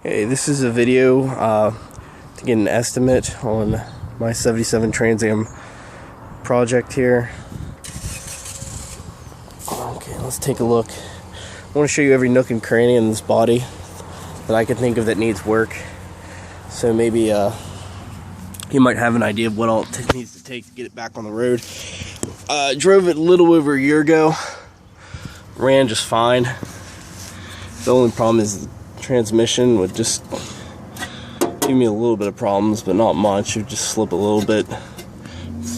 Hey, this is a video to get an estimate on my 77 Trans Am project here. Okay, let's take a look. I want to show you every nook and cranny in this body that I can think of that needs work. So maybe you might have an idea of what all it needs to take to get it back on the road. Drove it a little over a year ago. Ran just fine. The only problem is the transmission would just give me a little bit of problems, but not much. It would just slip a little bit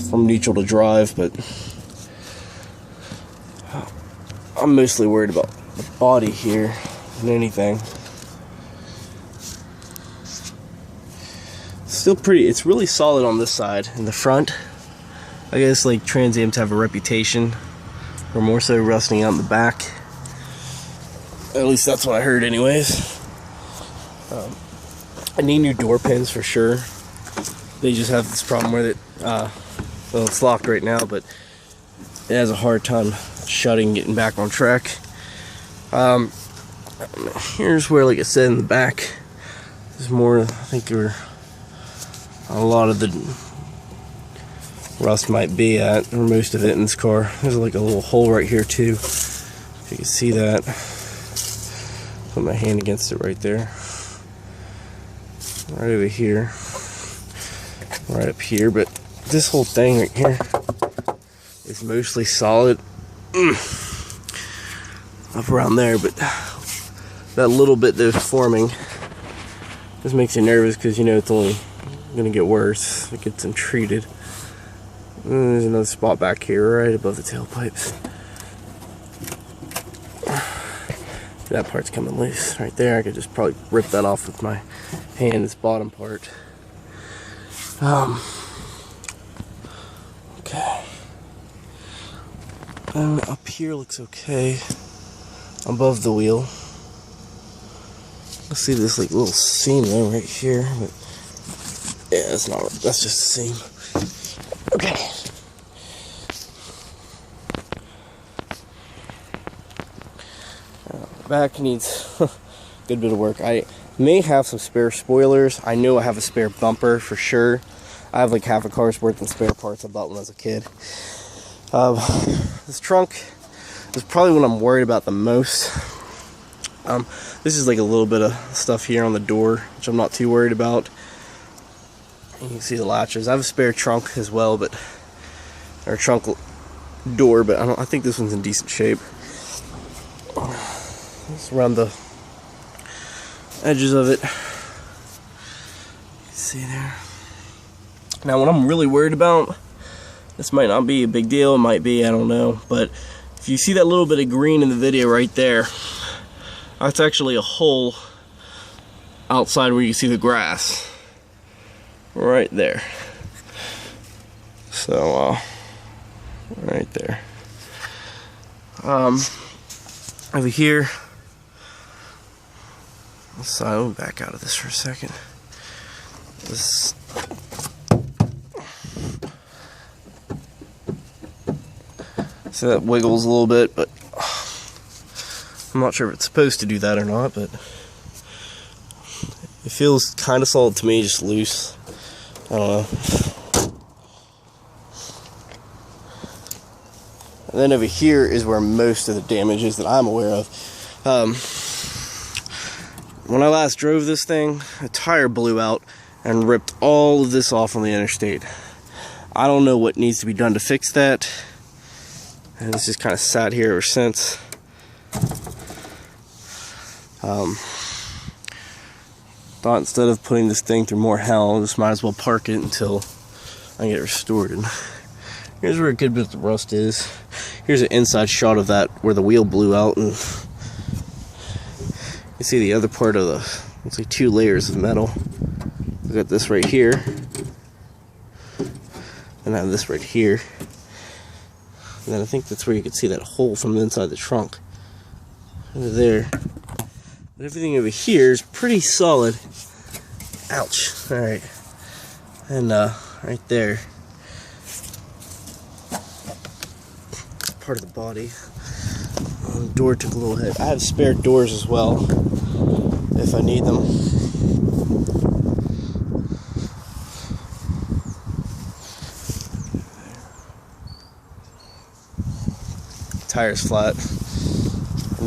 from neutral to drive, but I'm mostly worried about the body here than anything. Still it's really solid on this side. In the front, I guess like Trans Ams have a reputation for more so rusting out in the back. At least that's what I heard anyways. I need new door pins for sure. They just have this problem where well, it's locked right now, but it has a hard time shutting, getting back on track. Here's where, like I said, in the back, there's more, I think there a lot of the rust might be at, or most of it in this car. There's like a little hole right here too, if you can see that. Put my hand against it right there. Right over here. Right up here, but this whole thing right here is mostly solid. Up around there, but that little bit that's forming just makes you nervous because you know it's only gonna get worse if it gets untreated. And there's another spot back here right above the tailpipes. That part's coming loose right there. I could just probably rip that off with my hand, this bottom part. Okay. Up here looks okay. Above the wheel. Let's see this like little seam though right here. But yeah, that's not. That's just a seam. Okay. Back needs a good bit of work. I may have some spare spoilers. I know I have a spare bumper for sure. I have like half a car's worth of spare parts I bought when I was a kid. This trunk is probably what I'm worried about the most. This is like a little bit of stuff here on the door, which I'm not too worried about. You can see the latches. I have a spare trunk as well, or trunk door, but I think this one's in decent shape. Just around the edges of it. You can see there. Now, what I'm really worried about, this might not be a big deal, it might be, I don't know, but if you see that little bit of green in the video right there, that's actually a hole outside where you see the grass. Right there. So, right there. Over here, so I'll back out of this for a second. This so that wiggles a little bit, but I'm not sure if it's supposed to do that or not, but it feels kind of solid to me, just loose. I don't know. And then over here is where most of the damage is that I'm aware of. When I last drove this thing, a tire blew out and ripped all of this off on the interstate. I don't know what needs to be done to fix that. And it's just kind of sat here ever since. Thought instead of putting this thing through more hell, I just might as well park it until I get it restored. And here's where a good bit of the rust is. Here's an inside shot of that where the wheel blew out, and you see the other part of the, looks like 2 layers of metal. We got this right here, and I have this right here. And then I think that's where you can see that hole from the inside the trunk. Over there. But everything over here is pretty solid. Ouch. Alright. And right there. Part of the body. The door took a little hit. I have spare doors as well. if I need them. Tire's flat. I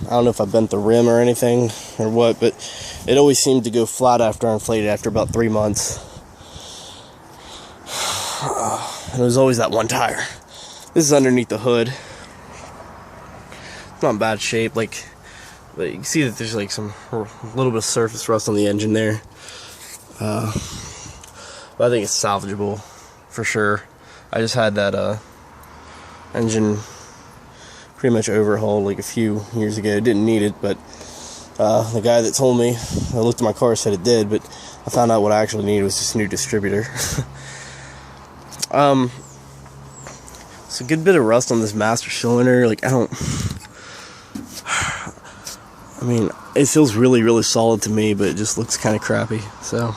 don't know if I bent the rim or anything or what, but it always seemed to go flat after I inflated after about 3 months. And it was always that one tire. This is underneath the hood. It's not in bad shape, but you can see that there's like a little bit of surface rust on the engine there. But I think it's salvageable for sure. I just had that engine pretty much overhauled like a few years ago. Didn't need it, but the guy that told me, I looked at my car, said it did, but I found out what I actually needed was just a new distributor. It's a good bit of rust on this master cylinder. Like, I mean, it feels really, really solid to me, but it just looks kind of crappy. So,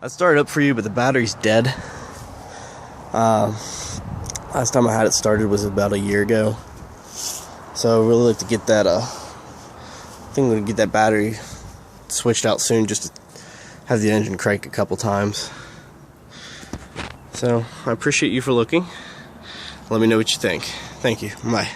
I started up for you, but the battery's dead. Last time I had it started was about a year ago. So I would really like to get that, I think I'm going to get that battery switched out soon, just to have the engine crank a couple times. So I appreciate you for looking. Let me know what you think. Thank you. Bye.